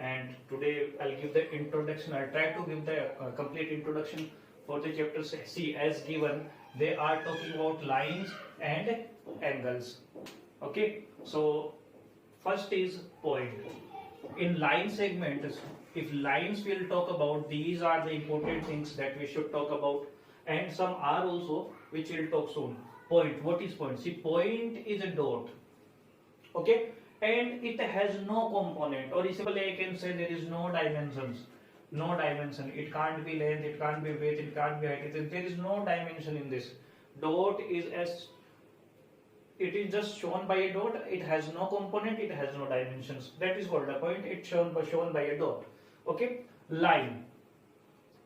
and today I'll give the introduction. I'll try to give the complete introduction for the chapter. See, as given, they are talking about lines and angles. Okay, so first is point. In line segments, if lines will talk about, these are the important things that we should talk about, and some are also which we'll talk soon. Point. What is point? See, point is a dot. Okay, and it has no component, or simply I can say there is no dimensions. No dimension. It can't be length, it can't be width, it can't be height. There is no dimension in this. Dot is as it is just shown by a dot. It has no component, it has no dimensions. That is called a point. It's shown by a dot. Okay, line.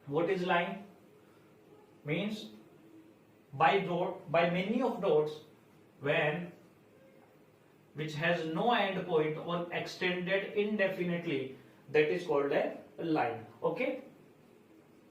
What is line? Means by many of dots when which has no end point or extended indefinitely, that is called a line. Okay,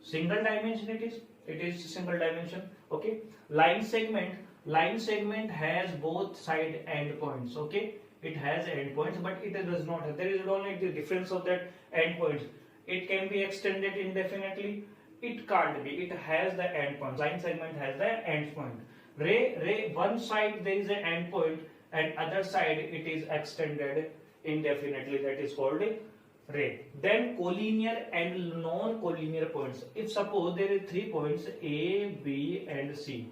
single dimension it is single dimension. Okay, line segment has both side end points. Okay, it has end points, but it does not have, there is only the difference of that end points. It can be extended indefinitely, it can't be, it has the end point. Line segment has the end point. Ray, one side there is an end point and other side it is extended indefinitely, that is called ray. Then collinear and non-collinear points. If suppose there is 3 points A, B and C,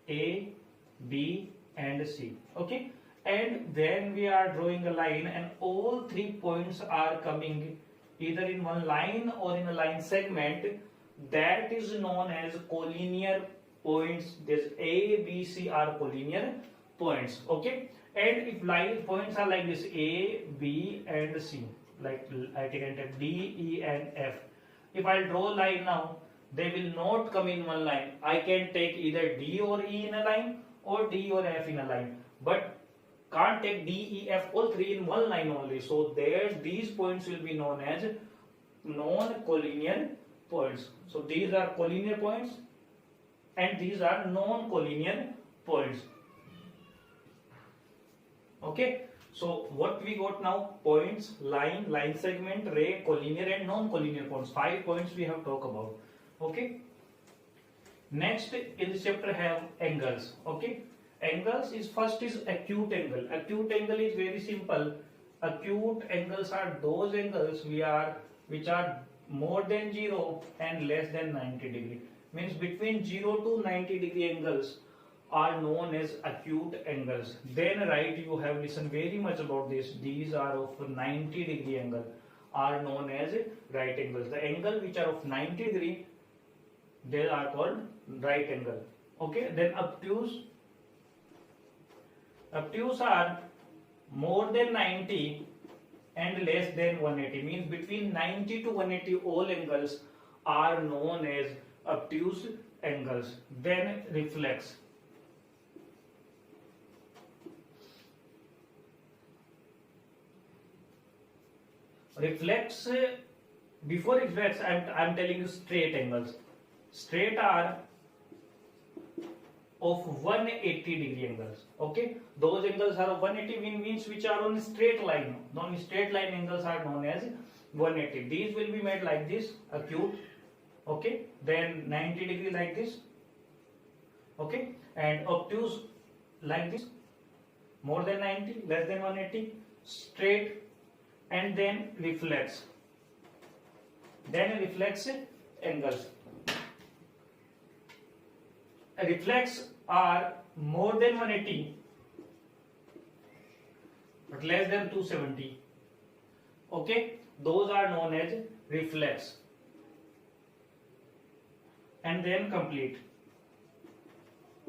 A, B and C, okay, and then we are drawing a line and all 3 points are coming either in one line or in a line segment, that is known as collinear points. This A, B, C are collinear points. Okay, and if line points are like this A, B and C, like I can take D, E and F. If I draw a line now, they will not come in one line. I can take either D or E in a line or D or F in a line, but can't take D, E, F all 3 in one line only. So there these points will be known as non-collinear points. So these are collinear points and these are non-collinear points. Okay, so what we got now? Points, line segment, ray, collinear and non-collinear points. 5 points we have talked about. Okay, next in this chapter have angles. Okay, angles is first is acute angle. Acute angle is very simple. Acute angles are those angles which are more than 0 and less than 90 degree. Means between 0 to 90 degree angles are known as acute angles. Then right, you have listened very much about this. These are of 90 degree angle are known as right angles. The angle which are of 90 degree, they are called right angle. Okay, then obtuse are more than 90 and less than 180. Means between 90 to 180 all angles are known as obtuse angles. Then reflex. Reflex, before reflex I'm telling you straight angles. Straight are of 180 degree angles. Okay, those angles are of 180 means which are on a straight line. Non straight line angles are known as 180. These will be made like this, acute. Okay, then 90 degree like this. Okay, and obtuse like this, more than 90, less than 180, straight, and then reflex. Then reflex angles. Reflex are more than 180 but less than 270. Okay, those are known as reflex. And then complete.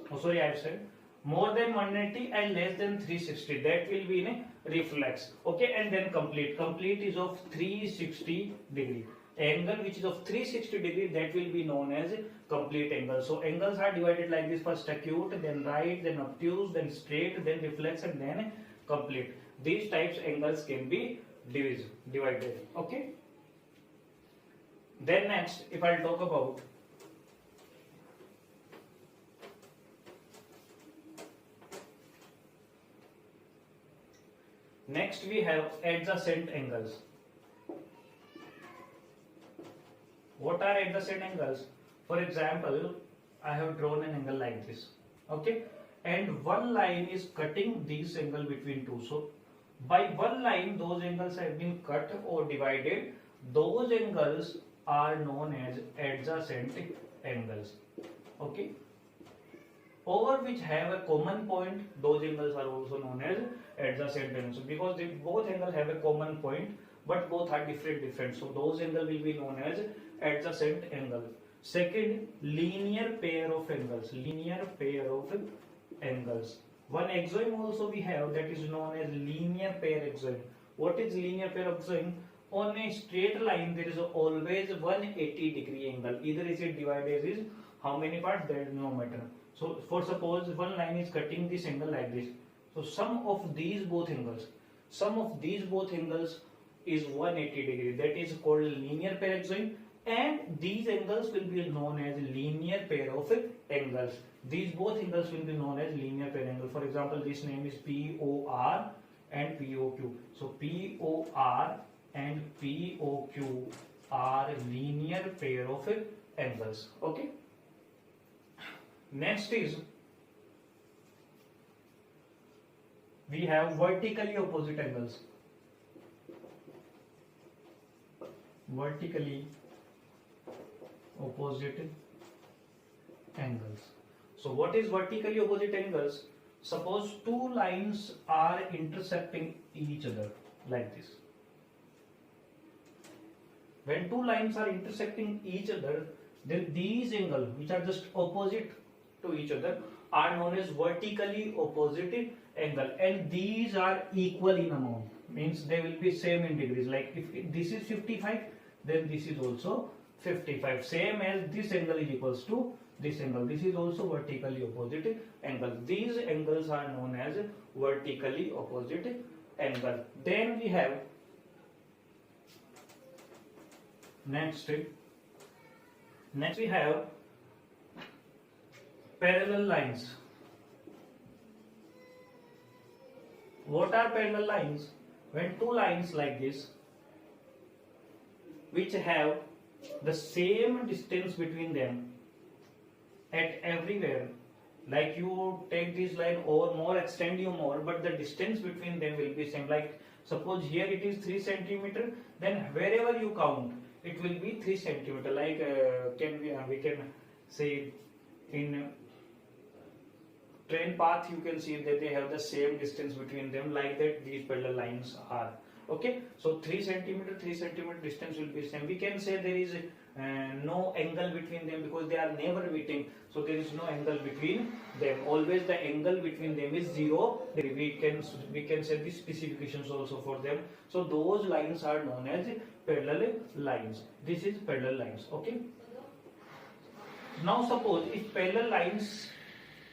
Oh, sorry, I said more than 180 and less than 360. That will be in a reflex. Okay, and then complete. Complete is of 360 degree. Angle which is of 360 degree, that will be known as complete angle. So angles are divided like this: first acute, then right, then obtuse, then straight, then reflex, and then complete. These types angles can be divided. Okay. Then next, if I talk about next, we have adjacent angles. What are adjacent angles? For example, I have drawn an angle like this. Okay, and one line is cutting this angle between two. So by one line, those angles have been cut or divided. Those angles are known as adjacent angles. Okay, over which have a common point, those angles are also known as adjacent angles because they both angles have a common point, but both are different. So those angles will be known as adjacent angle. Second, linear pair of angles. Linear pair of angles. One axiom also we have that is known as linear pair axiom. What is linear pair axiom? On a straight line there is always 180-degree angle. Either is it divided is how many parts, that is no matter. So for suppose one line is cutting this angle like this. So sum of these both angles is 180 degree. That is called linear pair axiom. And these angles will be known as linear pair of angles. These both angles will be known as linear pair angle. For example, this name is POR and POQ. So POR and POQ are linear pair of angles. Okay. Next is we have vertically opposite angles. Vertically opposite angles. So what is vertically opposite angles? Suppose two lines are intersecting each other like this. When two lines are intersecting each other, then these angles which are just opposite to each other are known as vertically opposite angle, and these are equal in amount, means they will be same in degrees. Like if this is 55, then this is also 55, same as this angle is equals to this angle. This is also vertically opposite angle. These angles are known as vertically opposite angle. Then we have next we have parallel lines. What are parallel lines? When two lines like this which have the same distance between them at everywhere, like you take this line or more, extend you more, but the distance between them will be same. Like suppose here it is 3 centimeter, then wherever you count it will be 3 centimeter. Like we can say in train path you can see that they have the same distance between them, like that these parallel lines are. Okay, so 3 centimeter distance will be same. We can say there is no angle between them because they are never meeting, so there is no angle between them. Always the angle between them is 0 degree. We can set the specifications also for them. So those lines are known as parallel lines. This is parallel lines. Okay, now suppose if parallel lines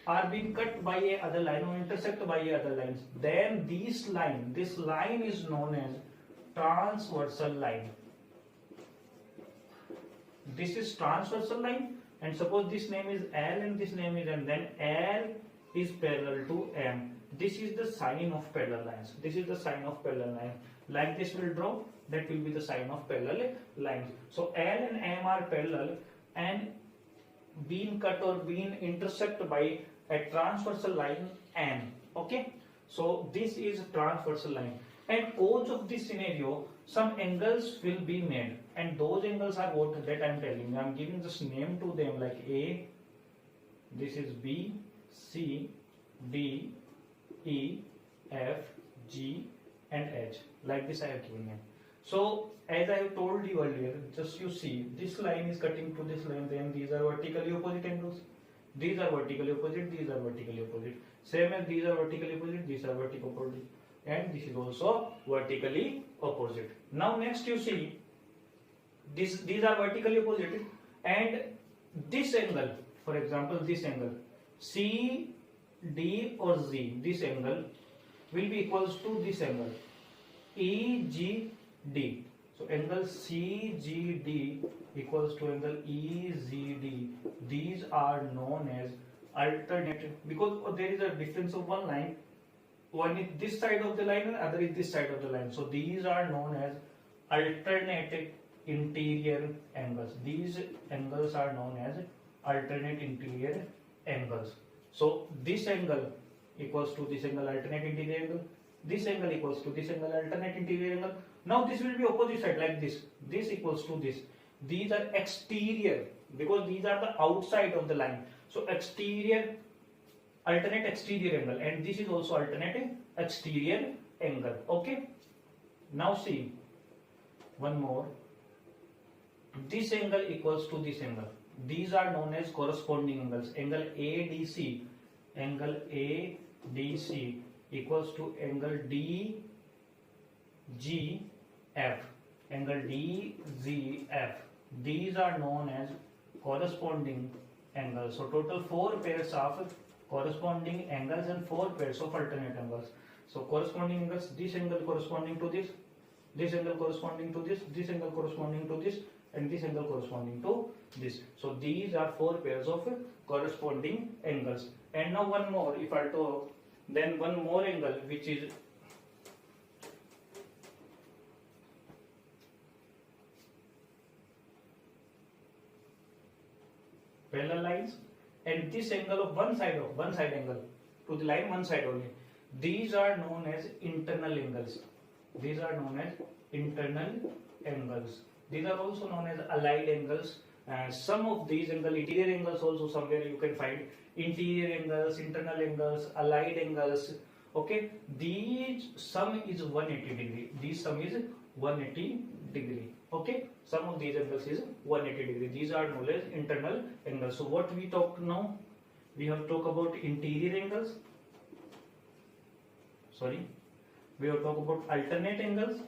are being cut by a other line or intersect by a other lines, then this line is known as transversal line. This is transversal line, and suppose this name is L and this name is M, then L is parallel to M. This is the sign of parallel lines. This is the sign of parallel line. Like this will draw, that will be the sign of parallel lines. So L and M are parallel and being cut or being intersect by a transversal line N. Okay, so this is transversal line, and cause of this scenario some angles will be made, and those angles are what that I am telling you. I am giving this name to them, like A, this is B, C, D, E, F, G and H. Like this I have given them. So as I have told you earlier, just you see this line is cutting to this line, then these are vertically opposite angles. These are vertically opposite, these are vertically opposite. Same as these are vertically opposite, these are vertically opposite, and this is also vertically opposite. Now next you see these are vertically opposite, and this angle, for example this angle C, D or Z, this angle will be equals to this angle E, G, D. So angle CGD equals to angle EZD. These are known as alternate, because there is a difference of one line. One is this side of the line and other is this side of the line. So these are known as alternate interior angles. These angles are known as alternate interior angles. So this angle equals to this angle, alternate interior angle. This angle equals to this angle, alternate interior angle. Now this will be opposite side like this. This equals to this. These are exterior because these are the outside of the line. So exterior, alternate exterior angle, and this is also alternate exterior angle. Okay. Now see one more. This angle equals to this angle. These are known as corresponding angles. Angle ADC, angle ADC equals to angle DGF, angle DGF. These are known as corresponding angles. So total 4 pairs of corresponding angles and 4 pairs of alternate angles. So corresponding angles, this angle corresponding to this angle corresponding to this angle corresponding to this, and this angle corresponding to this. So these are 4 pairs of corresponding angles. And now one more, if I talk, then one more angle which is parallel lines, and this angle of one side angle to the line one side only. These are known as internal angles. These are known as internal angles. These are also known as allied angles. Some of these angles, interior angles also somewhere you can find interior angles, internal angles, allied angles. Okay, these sum is 180 degree. These sum is 180 degree. Okay, some of these angles is 180 degree. These are known as internal angles. So what we talked now, we have talked about interior angles. We have talked about alternate angles.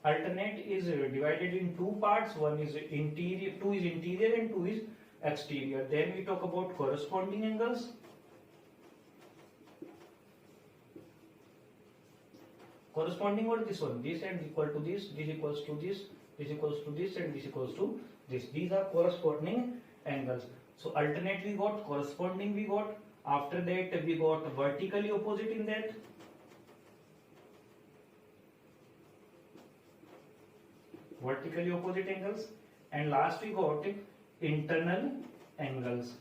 Alternate is divided in 2 parts. One is interior, 2 is interior and 2 is exterior. Then we talk about corresponding angles. Corresponding what this one? This and equal to this equals to this equals to this, and this equals to this. These are corresponding angles. So alternate we got, corresponding we got. After that we got vertically opposite in that. Vertically opposite angles, and last we got internal angles.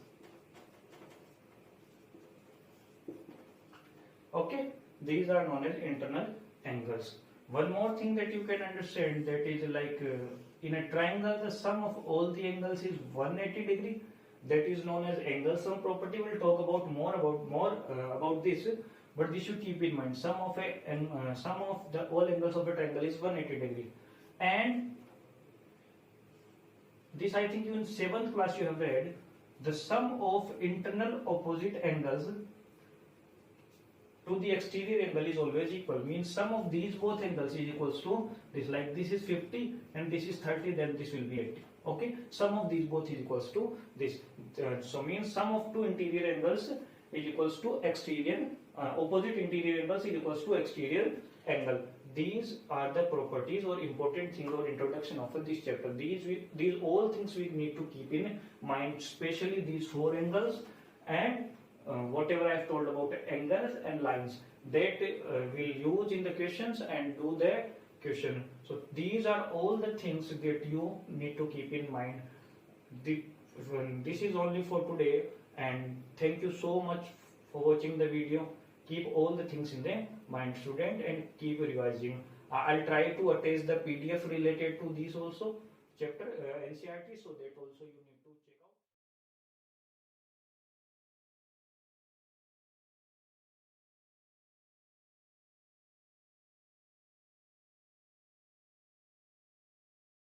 Okay, these are known as internal angles. One more thing that you can understand, that is like in a triangle the sum of all the angles is 180 degree. That is known as angle sum property. We'll talk about more about this, but this should keep in mind. Sum of the all angles of a triangle is 180 degree. And this, I think, in 7th class you have read, the sum of internal opposite angles to the exterior angle is always equal. Means sum of these both angles is equals to this. Like this is 50 and this is 30, then this will be 80. Okay, sum of these both is equals to this. So means sum of 2 interior angles is equals to exterior opposite interior angles is equals to exterior angle. These are the properties or important thing or introduction of this chapter. These all things we need to keep in mind, especially these 4 angles and whatever I have told about angles and lines, that we'll use in the questions and do the question. So these are all the things that you need to keep in mind. This is only for today, and thank you so much for watching the video. Keep all the things in the mind, student, and keep revising. I'll try to attach the PDF related to this also chapter NCRT, so that also you need